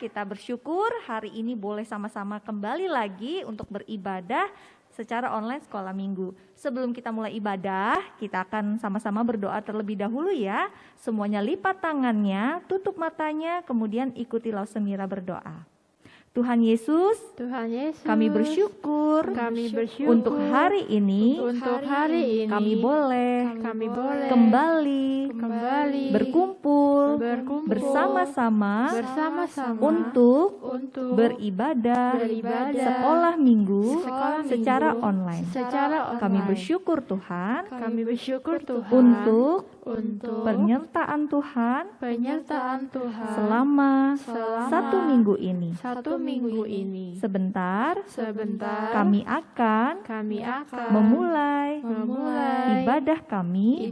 Kita bersyukur hari ini boleh sama-sama kembali lagi untuk beribadah secara online sekolah minggu. Sebelum kita mulai ibadah, kita akan sama-sama berdoa terlebih dahulu ya. Semuanya lipat tangannya, tutup matanya, kemudian ikuti Lausemira berdoa. Tuhan Yesus, kami bersyukur untuk hari ini, kami boleh kembali berkumpul bersama-sama untuk beribadah sekolah minggu secara online. Kami bersyukur Tuhan untuk penyertaan Tuhan selama satu minggu ini. Sebentar kami akan memulai ibadah kami.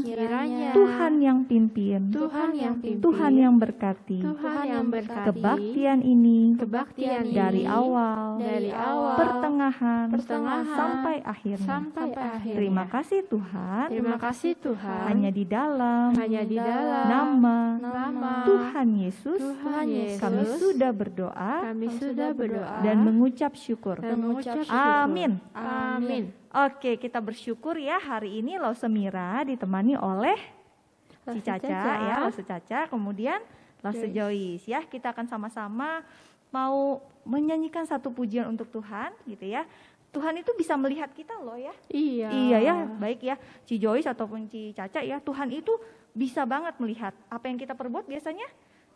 Kiranya Tuhan yang pimpin, Tuhan yang berkati kebaktian ini dari awal, pertengahan sampai akhirnya. Terima kasih Tuhan. Hanya di dalam nama Tuhan Yesus kami sudah berdoa dan mengucap syukur. Amin. Oke, kita bersyukur ya hari ini Lausemira ditemani oleh Lause Caca, kemudian Lause Joyce ya. Kita akan sama-sama mau menyanyikan satu pujian untuk Tuhan gitu ya. Tuhan itu bisa melihat kita loh ya. Iya ya, baik ya. Ci Joyce ataupun Ci Caca ya, Tuhan itu bisa banget melihat apa yang kita perbuat biasanya,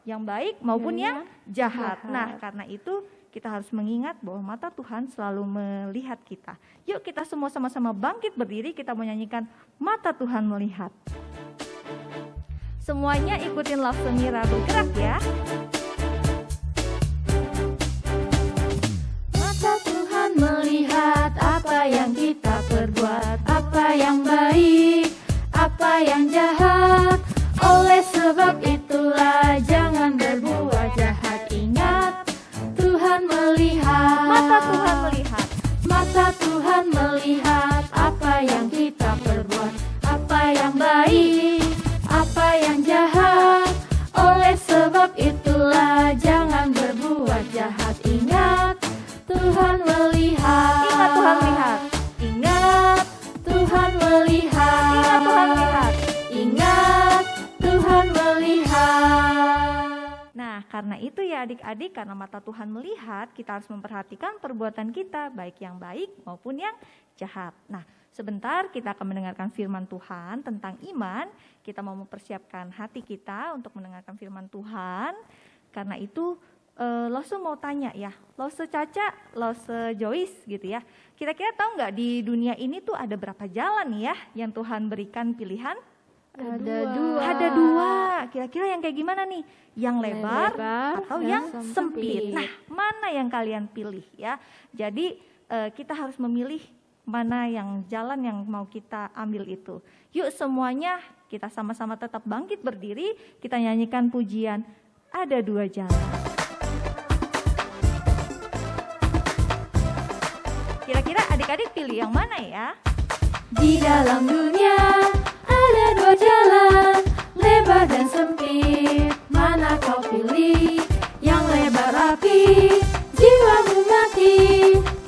yang baik maupun yang jahat. Nah, karena itu kita harus mengingat bahwa mata Tuhan selalu melihat kita. Yuk kita semua sama-sama bangkit berdiri, kita menyanyikan Mata Tuhan Melihat. Semuanya ikutin Lausemira bergerak ya. Melihat apa yang kita perbuat, apa yang baik, apa yang jahat. Oleh sebab itulah jangan berbuat jahat. Ingat, Tuhan melihat. Mata Tuhan melihat. Mata Tuhan melihat apa yang kita perbuat, apa yang baik, apa yang jahat. Oleh sebab itulah jangan berbuat jahat. Ingat, Tuhan melihat. Ingat Tuhan lihat. Ingat Tuhan melihat. Ingat Tuhan lihat. Ingat Tuhan melihat. Nah, karena itu ya adik-adik, karena mata Tuhan melihat, kita harus memperhatikan perbuatan kita, baik yang baik maupun yang jahat. Nah, sebentar kita akan mendengarkan firman Tuhan tentang iman. Kita mau mempersiapkan hati kita untuk mendengarkan firman Tuhan. Karena itu Lause mau tanya ya, Lause Caca, Lause Joyce gitu ya. Kira-kira tahu nggak di dunia ini tuh ada berapa jalan ya yang Tuhan berikan pilihan? Ada dua. Kira-kira yang kayak gimana nih? Yang lebar atau yang sempit? Nah, mana yang kalian pilih ya? Jadi kita harus memilih mana yang jalan yang mau kita ambil itu. Yuk semuanya kita sama-sama tetap bangkit berdiri, kita nyanyikan pujian Ada Dua Jalan. Kira-kira adik-adik pilih yang mana ya? Di dalam dunia ada dua jalan, lebar dan sempit. Mana kau pilih? Yang lebar api, jiwamu mati.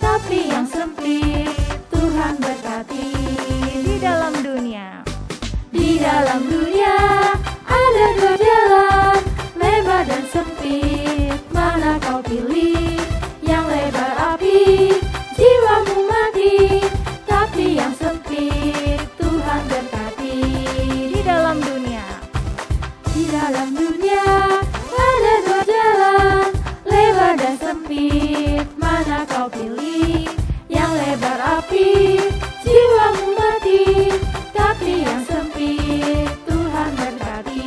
Tapi yang sempit, Tuhan berkati. Di dalam dunia ada dua jalan, lebar dan sempit. Mana kau pilih? Yang lebar api, jiwamu mati. Tapi yang sempit, Tuhan berkati. pilih. Yang lebar api, jiwa mati, tapi yang sempit Tuhan berkati.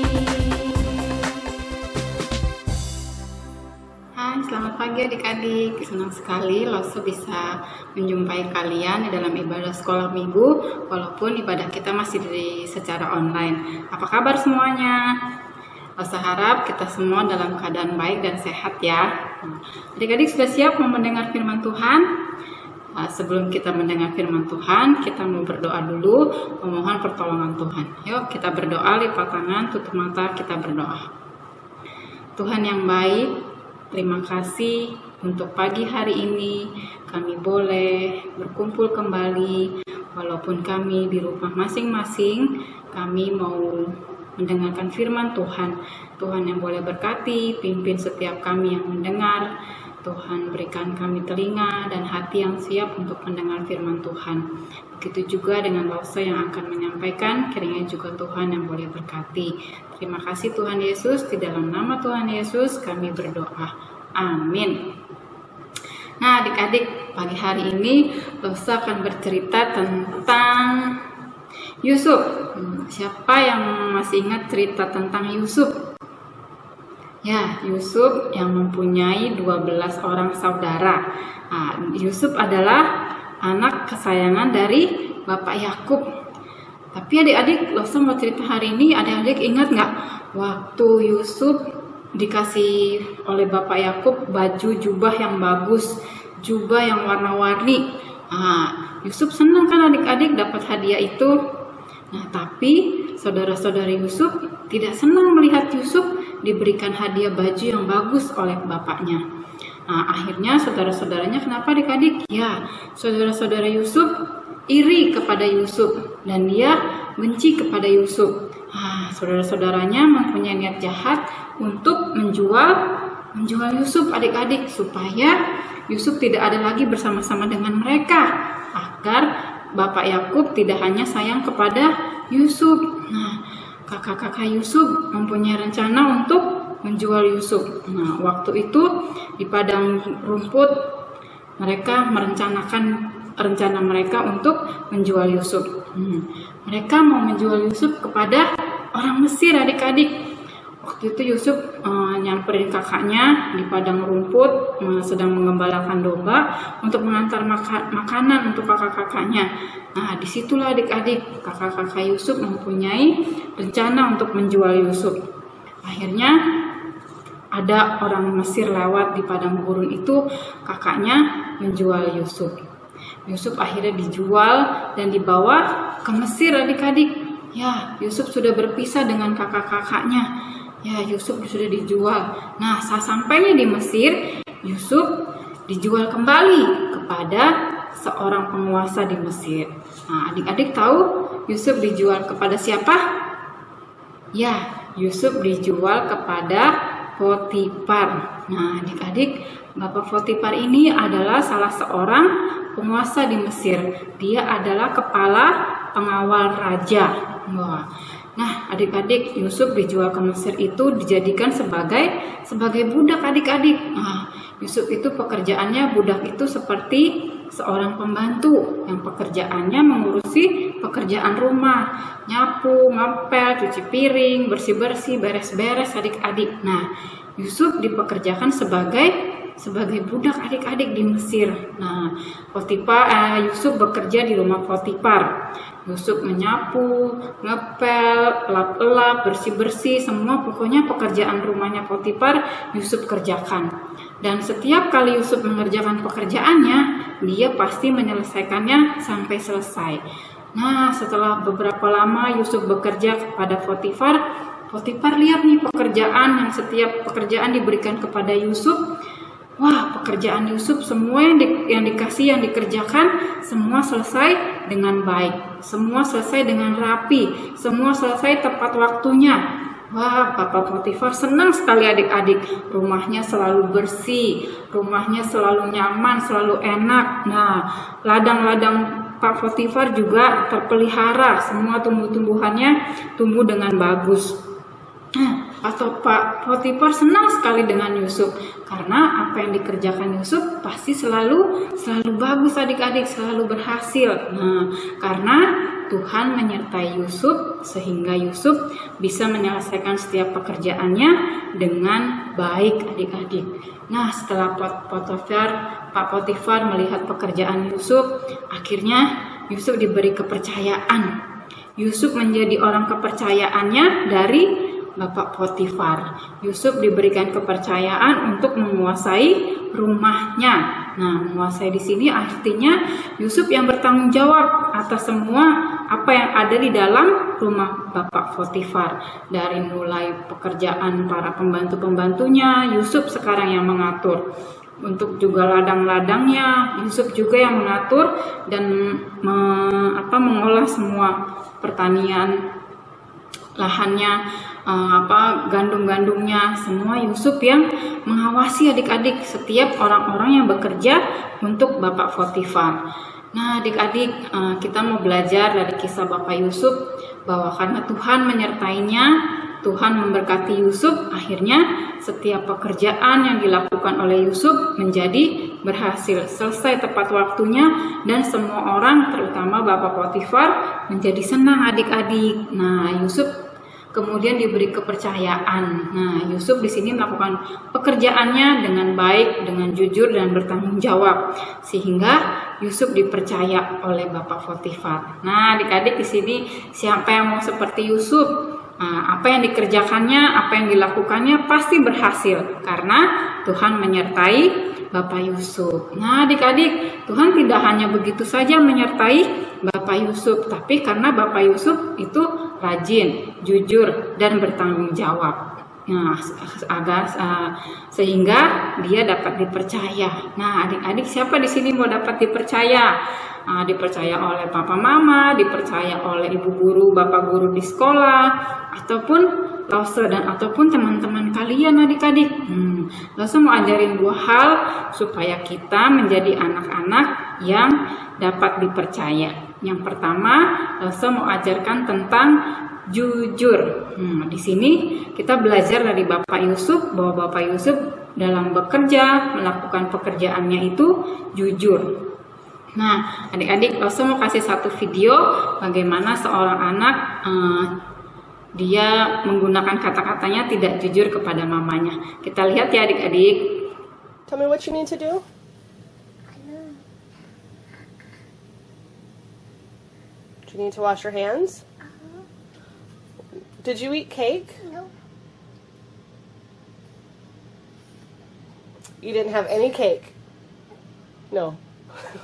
Hai, selamat pagi adik-adik. Senang sekali Loso bisa menjumpai kalian di dalam ibadah sekolah minggu, walaupun ibadah kita masih secara online. Apa kabar semuanya? Loso harap kita semua dalam keadaan baik dan sehat ya. Adik-adik sudah siap mau mendengar firman Tuhan? Sebelum kita mendengar firman Tuhan, kita mau berdoa dulu, memohon pertolongan Tuhan. Yuk kita berdoa, lipat tangan, tutup mata, kita berdoa. Tuhan yang baik, terima kasih untuk pagi hari ini kami boleh berkumpul kembali. Walaupun kami di rumah masing-masing, kami mau mendengarkan firman Tuhan. Tuhan yang boleh berkati, pimpin setiap kami yang mendengar. Tuhan berikan kami telinga dan hati yang siap untuk mendengar firman Tuhan. Begitu juga dengan Loso yang akan menyampaikan, kiranya juga Tuhan yang boleh berkati. Terima kasih Tuhan Yesus, di dalam nama Tuhan Yesus kami berdoa. Amin. Nah adik-adik, pagi hari ini Loso akan bercerita tentang Yusuf. Siapa yang masih ingat cerita tentang Yusuf? Ya, Yusuf yang mempunyai 12 orang saudara. Yusuf adalah anak kesayangan dari Bapak Yakub. Tapi adik-adik, Loso mau cerita hari ini, adik-adik ingat nggak waktu Yusuf dikasih oleh Bapak Yakub baju jubah yang bagus, jubah yang warna-warni. Yusuf senang kan adik-adik dapat hadiah itu. Nah, tapi saudara-saudari Yusuf tidak senang melihat Yusuf diberikan hadiah baju yang bagus oleh bapaknya. Akhirnya saudara-saudaranya kenapa adik-adik? Ya, saudara-saudara Yusuf iri kepada Yusuf dan dia benci kepada Yusuf. Saudara-saudaranya mempunyai niat jahat untuk menjual Yusuf adik-adik supaya Yusuf tidak ada lagi bersama-sama dengan mereka, agar Bapak Yakub tidak hanya sayang kepada Yusuf. Kakak-kakak Yusuf mempunyai rencana untuk menjual Yusuf. Waktu itu di padang rumput mereka merencanakan rencana mereka untuk menjual Yusuf. Mereka mau menjual Yusuf kepada orang Mesir adik-adik. Waktu itu Yusuf nyamperin kakaknya di padang rumput, sedang mengembalakan domba untuk mengantar makanan untuk kakak-kakaknya. Disitulah adik-adik kakak-kakak Yusuf mempunyai rencana untuk menjual Yusuf. Akhirnya ada orang Mesir lewat di padang gurun itu, kakaknya menjual Yusuf. Yusuf akhirnya dijual dan dibawa ke Mesir adik-adik. Ya, Yusuf sudah berpisah dengan kakak-kakaknya. Ya, Yusuf sudah dijual. Sasampainya di Mesir, Yusuf dijual kembali kepada seorang penguasa di Mesir. Adik-adik tahu Yusuf dijual kepada siapa? Ya, Yusuf dijual kepada Potifar. Adik-adik, Bapak Potifar ini adalah salah seorang penguasa di Mesir. Dia adalah kepala pengawal raja. Adik-adik, Yusuf dijual ke Mesir itu dijadikan sebagai budak adik-adik. Yusuf itu pekerjaannya, budak itu seperti seorang pembantu yang pekerjaannya mengurusi pekerjaan rumah, nyapu, ngepel, cuci piring, bersih-bersih, beres-beres adik-adik. Yusuf dipekerjakan sebagai budak adik-adik di Mesir. Yusuf bekerja di rumah Potifar. Yusuf menyapu, ngepel, lap-lap, bersih-bersih, semua pokoknya pekerjaan rumahnya Potifar Yusuf kerjakan. Dan setiap kali Yusuf mengerjakan pekerjaannya, dia pasti menyelesaikannya sampai selesai. Setelah beberapa lama Yusuf bekerja kepada Potifar, Potifar lihat nih pekerjaan yang setiap pekerjaan diberikan kepada Yusuf. Pekerjaan Yusuf semua yang dikasih, yang dikerjakan, semua selesai dengan baik, semua selesai dengan rapi, semua selesai tepat waktunya. Bapak Potifar senang sekali adik-adik. Rumahnya selalu bersih, rumahnya selalu nyaman, selalu enak. Ladang-ladang Pak Potifar juga terpelihara, semua tumbuh-tumbuhannya tumbuh dengan bagus. atau Pak Potifar senang sekali dengan Yusuf karena apa yang dikerjakan Yusuf pasti selalu bagus adik-adik, selalu berhasil. Nah, karena Tuhan menyertai Yusuf sehingga Yusuf bisa menyelesaikan setiap pekerjaannya dengan baik adik-adik. Nah, setelah Pak Potifar melihat pekerjaan Yusuf, akhirnya Yusuf diberi kepercayaan. Yusuf menjadi orang kepercayaannya dari Bapak Potifar. Yusuf diberikan kepercayaan untuk menguasai rumahnya. Nah, menguasai di sini artinya Yusuf yang bertanggung jawab atas semua apa yang ada di dalam rumah Bapak Potifar. Dari mulai pekerjaan para pembantu-pembantunya, Yusuf sekarang yang mengatur. Untuk juga ladang-ladangnya, Yusuf juga yang mengatur dan mengolah semua pertanian, lahannya, gandum-gandumnya, semua Yusuf yang mengawasi adik-adik setiap orang-orang yang bekerja untuk Bapak Potifar. Nah, adik-adik, kita mau belajar dari kisah Bapak Yusuf bahwa karena Tuhan menyertainya, Tuhan memberkati Yusuf, akhirnya setiap pekerjaan yang dilakukan oleh Yusuf menjadi berhasil, selesai tepat waktunya, dan semua orang, terutama Bapak Potifar, menjadi senang adik-adik. Nah, Yusuf kemudian diberi kepercayaan. Nah, Yusuf di sini melakukan pekerjaannya dengan baik, dengan jujur dan bertanggung jawab, sehingga Yusuf dipercaya oleh Bapak Potifar. Nah, adik-adik di sini siapa yang mau seperti Yusuf? Apa yang dikerjakannya, apa yang dilakukannya pasti berhasil karena Tuhan menyertai Bapak Yusuf. Nah, adik-adik, Tuhan tidak hanya begitu saja menyertai Bapak Yusuf, tapi karena Bapak Yusuf itu rajin, jujur, dan bertanggung jawab. Nah, sehingga dia dapat dipercaya. Nah, adik-adik, siapa di sini mau dapat dipercaya? Dipercaya oleh papa mama, dipercaya oleh ibu guru, bapak guru di sekolah, ataupun Lause ataupun teman-teman kalian adik-adik. Lause mau ajarin 2 hal supaya kita menjadi anak-anak yang dapat dipercaya. Yang pertama, Lause mau ajarkan tentang jujur. Di sini kita belajar dari Bapak Yusuf bahwa Bapak Yusuf dalam bekerja, melakukan pekerjaannya itu jujur. Nah, adik-adik, Lause mau kasih satu video bagaimana seorang anak dia menggunakan kata-katanya tidak jujur kepada mamanya. Kita lihat ya adik-adik. Tell me what you need to do. Do you need to wash your hands? Did you eat cake? No. You didn't have any cake? No.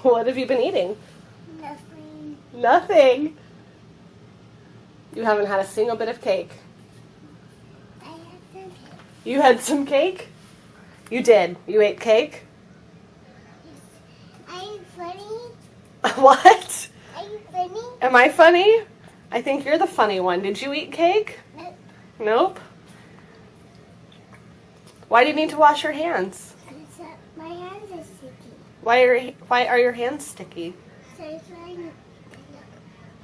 What have you been eating? Nothing. Nothing. You haven't had a single bit of cake. I had some cake. You had some cake? You did. You ate cake? Are you funny? What? Are you funny? Am I funny? I think you're the funny one. Did you eat cake? No. Nope. Why do you need to wash your hands? Because my hands are sticky. Why are your hands sticky? So it's fine.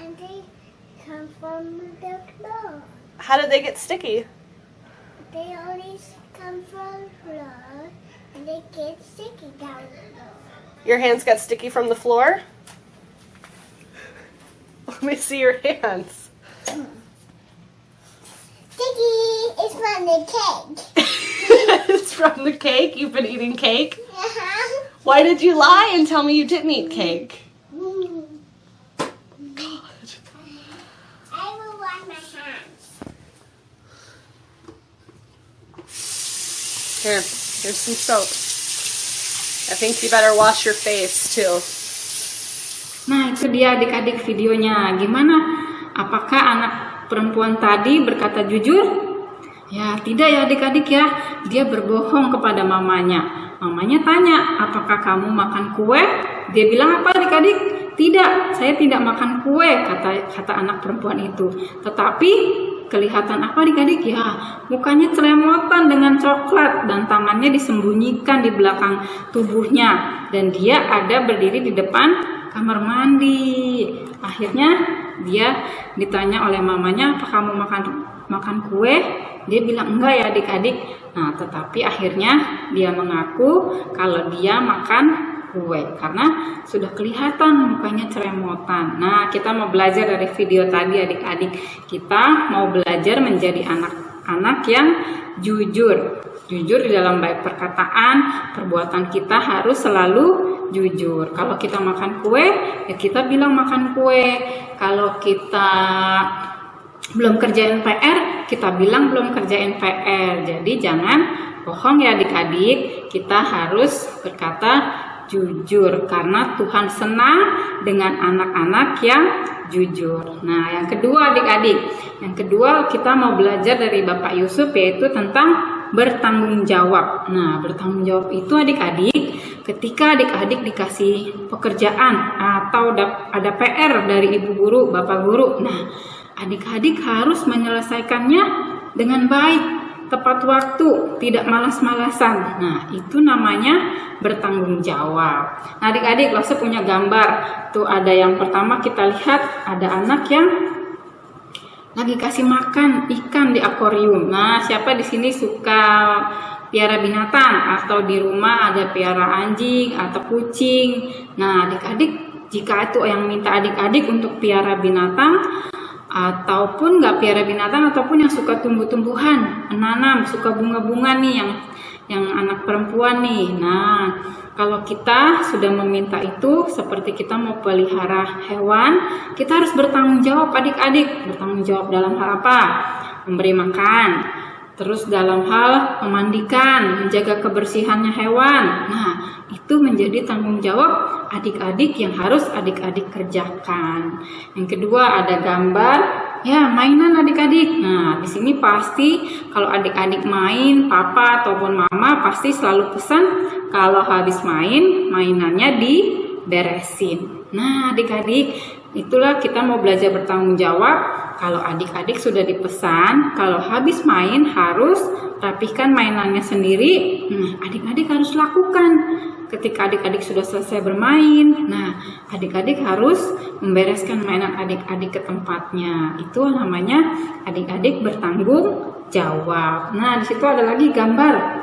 And they come from the floor. How did they get sticky? They always come from the floor and they get sticky down the floor. Your hands got sticky from the floor? Let me see your hands. Sticky is from the cake. It's from the cake? You've been eating cake? Uh-huh. Why did you lie and tell me you didn't eat cake? God. I will wash my hands. Here's some soap. I think you better wash your face too. Nah, itu dia adik-adik videonya. Gimana? Apakah anak perempuan tadi berkata jujur? Ya, tidak ya adik-adik ya. Dia berbohong kepada mamanya. Mamanya tanya, apakah kamu makan kue? Dia bilang apa adik-adik? Tidak, saya tidak makan kue, kata anak perempuan itu. Tetapi kelihatan apa adik-adik? Ya, mukanya celemotan dengan coklat dan tangannya disembunyikan di belakang tubuhnya. Dan dia ada berdiri di depan kamar mandi. Akhirnya dia ditanya oleh mamanya, apa kamu makan kue? Dia bilang enggak ya adik-adik. Nah, tetapi akhirnya dia mengaku kalau dia makan kue karena sudah kelihatan mukanya ceremotan. Nah, kita mau belajar dari video tadi adik-adik. Kita mau belajar menjadi anak-anak yang jujur. Jujur di dalam baik perkataan, perbuatan kita harus selalu jujur. Kalau kita makan kue, ya kita bilang makan kue. Kalau kita belum kerjain PR, kita bilang belum kerjain PR. Jadi jangan bohong ya adik-adik. Kita harus berkata jujur karena Tuhan senang dengan anak-anak yang jujur. Nah, yang kedua adik-adik, yang kedua kita mau belajar dari Bapak Yusuf yaitu tentang bertanggung jawab. Nah, bertanggung jawab itu adik-adik ketika adik-adik dikasih pekerjaan atau ada PR dari ibu guru, bapak guru. Nah, adik-adik harus menyelesaikannya dengan baik, tepat waktu, tidak malas-malasan. Nah, itu namanya bertanggung jawab. Nah, adik-adik, Lose punya gambar. Tuh ada yang pertama kita lihat ada anak yang lagi kasih makan ikan di akuarium. Nah, siapa di sini suka piara binatang atau di rumah ada piara anjing atau kucing? Nah, adik-adik, jika itu yang minta adik-adik untuk piara binatang ataupun nggak piara binatang ataupun yang suka tumbuh-tumbuhan, menanam, suka bunga-bunga nih yang anak perempuan nih. Nah, kalau kita sudah meminta itu seperti kita mau pelihara hewan, kita harus bertanggung jawab adik-adik. Bertanggung jawab dalam hal apa? Memberi makan. Terus dalam hal memandikan, menjaga kebersihannya hewan. Nah, itu menjadi tanggung jawab adik-adik yang harus adik-adik kerjakan. Yang kedua ada gambar, ya mainan adik-adik. Nah, di sini pasti kalau adik-adik main, papa ataupun mama pasti selalu pesan kalau habis main, mainannya diberesin. Nah, adik-adik, itulah kita mau belajar bertanggung jawab. Kalau adik-adik sudah dipesan, kalau habis main harus rapihkan mainannya sendiri. Nah, adik-adik harus lakukan. Ketika adik-adik sudah selesai bermain, nah adik-adik harus membereskan mainan adik-adik ke tempatnya. Itu namanya adik-adik bertanggung jawab. Nah, di situ ada lagi gambar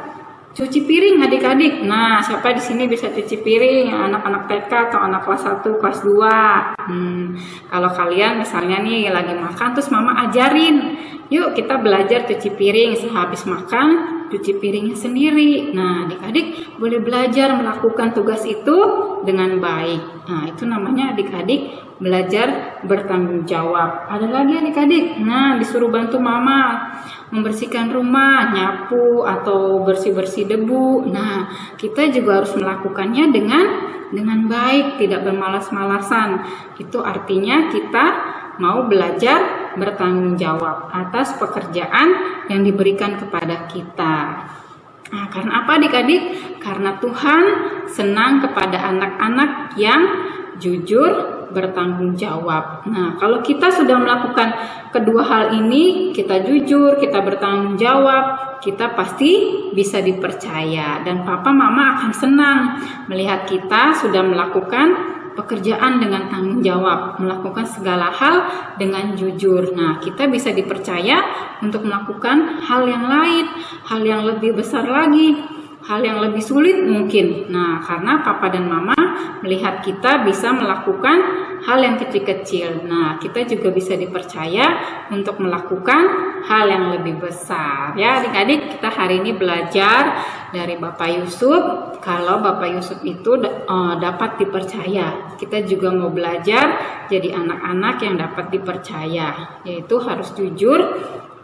cuci piring adik-adik. Nah, siapa di sini bisa cuci piring? Anak-anak TK atau anak kelas 1, kelas 2. Kalau kalian misalnya nih lagi makan terus mama ajarin, yuk kita belajar cuci piring, sehabis makan cuci piringnya sendiri. Nah, adik-adik boleh belajar melakukan tugas itu dengan baik. Nah, itu namanya adik-adik belajar bertanggung jawab. Ada lagi adik-adik, nah disuruh bantu mama membersihkan rumah, nyapu atau bersih-bersih debu. Nah, kita juga harus melakukannya dengan baik, tidak bermalas-malasan. Itu artinya kita mau belajar bertanggung jawab atas pekerjaan yang diberikan kepada kita. Nah, karena apa adik-adik? Karena Tuhan senang kepada anak-anak yang jujur bertanggung jawab. Nah, kalau kita sudah melakukan kedua hal ini, kita jujur, kita bertanggung jawab, kita pasti bisa dipercaya dan papa mama akan senang melihat kita sudah melakukan pekerjaan dengan tanggung jawab, melakukan segala hal dengan jujur. Nah, kita bisa dipercaya untuk melakukan hal yang lain, hal yang lebih besar lagi, hal yang lebih sulit mungkin. Nah, karena papa dan mama melihat kita bisa melakukan hal yang kecil-kecil. Nah, kita juga bisa dipercaya untuk melakukan hal yang lebih besar. Ya, adik-adik, kita hari ini belajar dari Bapak Yusuf. Kalau Bapak Yusuf itu dapat dipercaya, kita juga mau belajar jadi anak-anak yang dapat dipercaya, yaitu harus jujur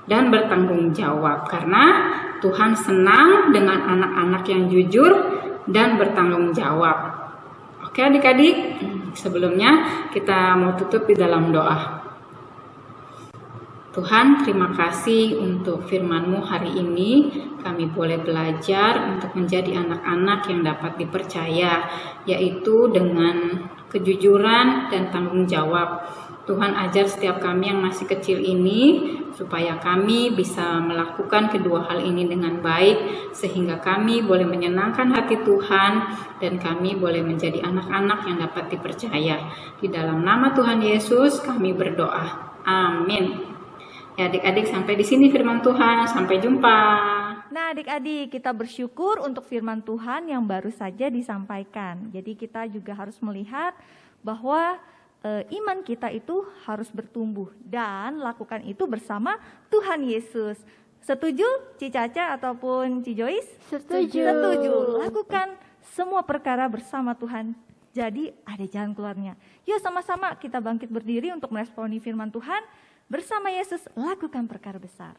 dan bertanggung jawab. Karena Tuhan senang dengan anak-anak yang jujur dan bertanggung jawab. Oke adik-adik, sebelumnya kita mau tutup di dalam doa. Tuhan, terima kasih untuk firman-Mu hari ini. Kami boleh belajar untuk menjadi anak-anak yang dapat dipercaya, yaitu dengan kejujuran dan tanggung jawab. Tuhan, ajar setiap kami yang masih kecil ini, supaya kami bisa melakukan kedua hal ini dengan baik, sehingga kami boleh menyenangkan hati Tuhan, dan kami boleh menjadi anak-anak yang dapat dipercaya. Di dalam nama Tuhan Yesus kami berdoa. Amin. Ya adik-adik, sampai di sini firman Tuhan. Sampai jumpa. Nah adik-adik, kita bersyukur untuk firman Tuhan yang baru saja disampaikan. Jadi kita juga harus melihat bahwa iman kita itu harus bertumbuh dan lakukan itu bersama Tuhan Yesus. Setuju Ci Caca ataupun Ci Joyce? Setuju. Setuju. Lakukan semua perkara bersama Tuhan. Jadi ada jalan keluarnya. Yuk sama-sama kita bangkit berdiri untuk meresponi firman Tuhan. Bersama Yesus lakukan perkara besar.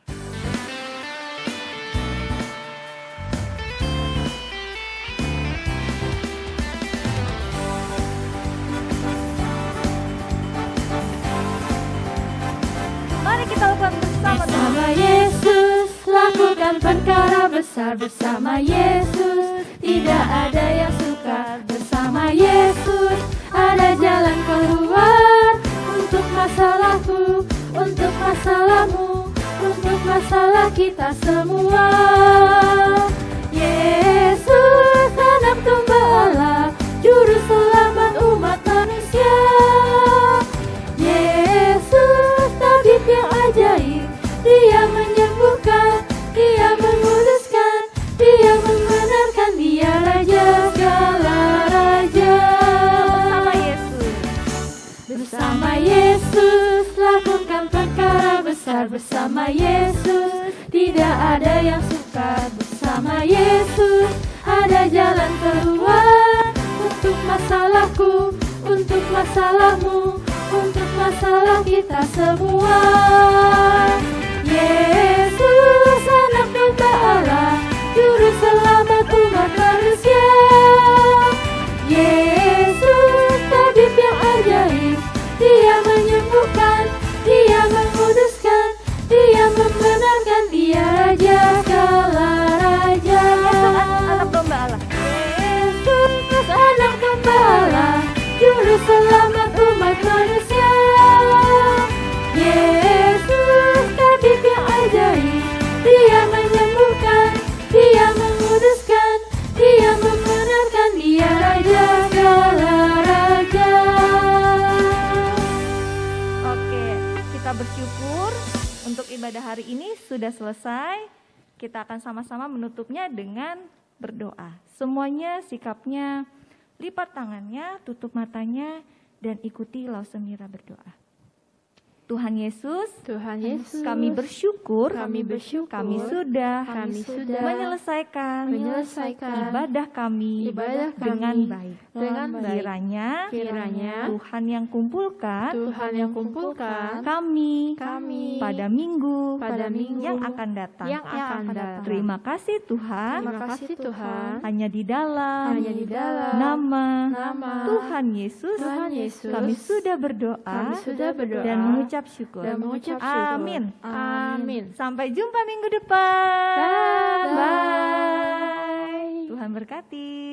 Mari kita lakukan bersama Tuhan. Bersama Yesus, lakukan perkara besar bersama Yesus. Tidak ada yang sukar bersama Yesus. Ada jalan keluar untuk masalahku, untuk masalahmu, untuk masalah kita semua. Yesus, anak domba Allah, juru selamat umat manusia. Yesus, tabib yang ajaib, Dia menyembuhkan, Dia menguduskan, Dia membenarkan, Dia Raja segala raja. Bersama Yesus. Bersama Yesus, lakukan perkara besar bersama Yesus. Tidak ada yang sukar bersama Yesus. Ada jalan keluar untuk masalahku, untuk masalahmu, untuk masalah kita semua. Yesus, anak domba Allah, juru selamat umat manusia. Yesus, tabib yang ajaib, Dia menyembuhkan, Dia menguduskan, Dia membenarkan, Dia Raja segala raja. Anak domba Allah. Yesus, anak domba Allah, juru selamat umat manusia. Yesus, tabib yang ajaib, Dia menyembuhkan, Dia menguduskan, Dia membenarkan, Dia Raja segala raja. Oke, kita bersyukur untuk ibadah hari ini sudah selesai. Kita akan sama-sama menutupnya dengan berdoa. Semuanya sikapnya lipat tangannya, tutup matanya, dan ikuti Lause Mira berdoa. Tuhan Yesus, Tuhan Yesus, kami bersyukur, kami bersyukur, kami sudah menyelesaikan ibadah kami dengan baik. Kiranya Tuhan yang kumpulkan kami pada minggu yang akan datang. Terima kasih Tuhan, hanya di dalam nama Tuhan Yesus kami sudah berdoa dan mengucap syukur. Amin. Sampai jumpa minggu depan. Bye. Tuhan berkati.